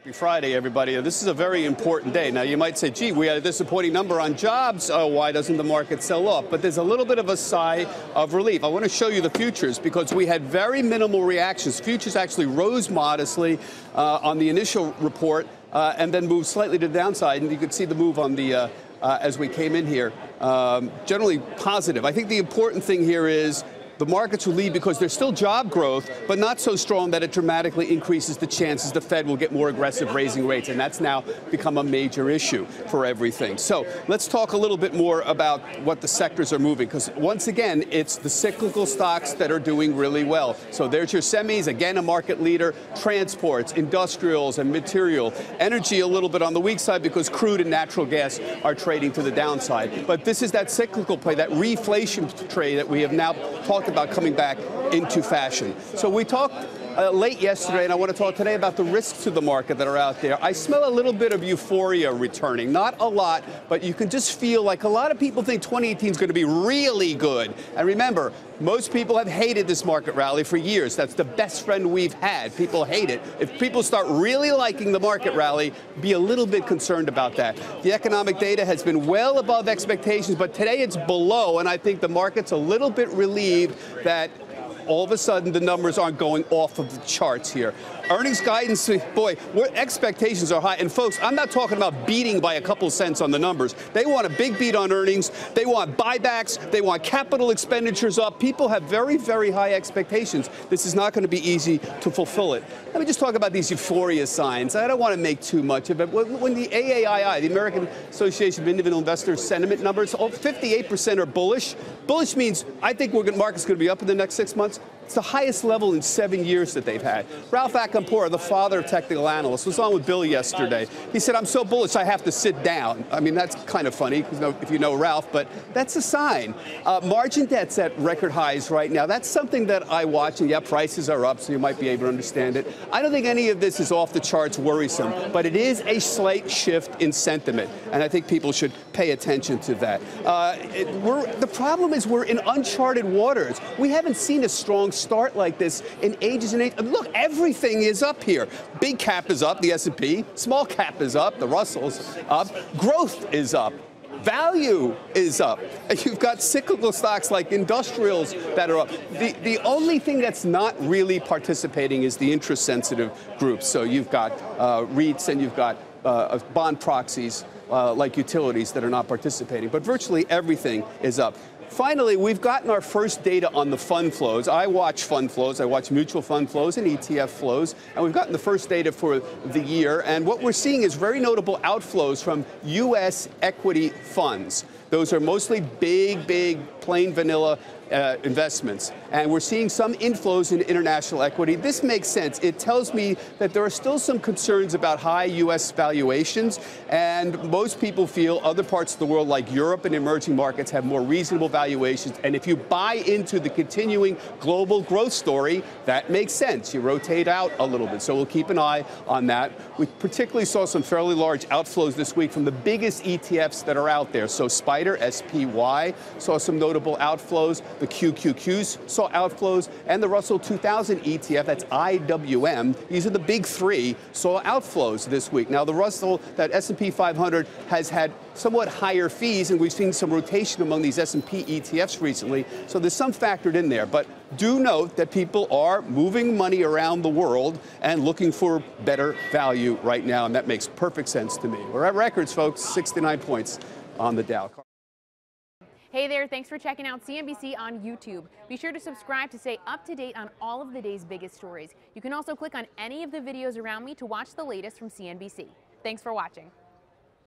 Happy Friday, everybody. This is a very important day. Now, you might say, gee, we had a disappointing number on jobs. Oh, why doesn't the market sell off? But there's a little bit of a sigh of relief. I want to show you the futures because we had very minimal reactions. Futures actually rose modestly on the initial report and then moved slightly to the downside. And you could see the move on the as we came in here, generally positive. I think the important thing here is the markets will lead because there's still job growth, but not so strong that it dramatically increases the chances the Fed will get more aggressive raising rates. And that's now become a major issue for everything. So let's talk a little bit more about what the sectors are moving, because once again, it's the cyclical stocks that are doing really well. So there's your semis, again, a market leader, transports, industrials and material, energy a little bit on the weak side because crude and natural gas are trading to the downside. But this is that cyclical play, that reflation trade that we have now talked about coming back into fashion. So we talked late yesterday, and I want to talk today about the risks to the market that are out there. I smell a little bit of euphoria returning. Not a lot, but you can just feel like a lot of people think 2018 is going to be really good. And remember, most people have hated this market rally for years. That's the best friend we've had. People hate it. If people start really liking the market rally, be a little bit concerned about that. The economic data has been well above expectations, but today it's below, and I think the market's a little bit relieved that all of a sudden the numbers aren't going off of the charts here. Earnings guidance, boy, expectations are high. And folks, I'm not talking about beating by a couple cents on the numbers. They want a big beat on earnings. They want buybacks. They want capital expenditures up. People have very, very high expectations. This is not going to be easy to fulfill it. Let me just talk about these euphoria signs. I don't want to make too much of it. When the AAII, the American Association of Individual Investors Sentiment numbers, 58% are bullish. Bullish means I think market's going to be up in the next 6 months. It's the highest level in 7 years that they've had. Ralph Acampora, the father of technical analysts, was on with Bill yesterday. He said, I'm so bullish I have to sit down. I mean, that's kind of funny if you know Ralph, but that's a sign. Margin debt's at record highs right now. That's something that I watch, and yeah, prices are up, so you might be able to understand it. I don't think any of this is off the charts worrisome, but it is a slight shift in sentiment, and I think people should pay attention to that. The problem is we're in uncharted waters. We haven't seen a strong start like this in ages and ages. Look, everything is up here. Big cap is up, the S&P. Small cap is up, the Russell's up. Growth is up. Value is up. And you've got cyclical stocks like industrials that are up. The only thing that's not really participating is the interest-sensitive groups. So you've got REITs and you've got bond proxies like utilities that are not participating. But virtually everything is up. Finally, we've gotten our first data on the fund flows. I watch fund flows. I watch mutual fund flows and ETF flows. And we've gotten the first data for the year. And what we're seeing is very notable outflows from U.S. equity funds. Those are mostly big, plain vanilla investments. And we're seeing some inflows into international equity. This makes sense. It tells me that there are still some concerns about high U.S. valuations. And most people feel other parts of the world, like Europe and emerging markets, have more reasonable valuations. And if you buy into the continuing global growth story, that makes sense. You rotate out a little bit. So we'll keep an eye on that. We particularly saw some fairly large outflows this week from the biggest ETFs that are out there. So Spider, SPY, saw some notable outflows. The QQQs saw outflows, and the Russell 2000 ETF, that's IWM, these are the big three, saw outflows this week. Now, the Russell, that S&P 500, has had somewhat higher fees, and we've seen some rotation among these S&P ETFs recently, so there's some factored in there. But do note that people are moving money around the world and looking for better value right now, and that makes perfect sense to me. We're at records, folks, 69 points on the Dow. Hey there, thanks for checking out CNBC on YouTube. Be sure to subscribe to stay up to date on all of the day's biggest stories. You can also click on any of the videos around me to watch the latest from CNBC. Thanks for watching.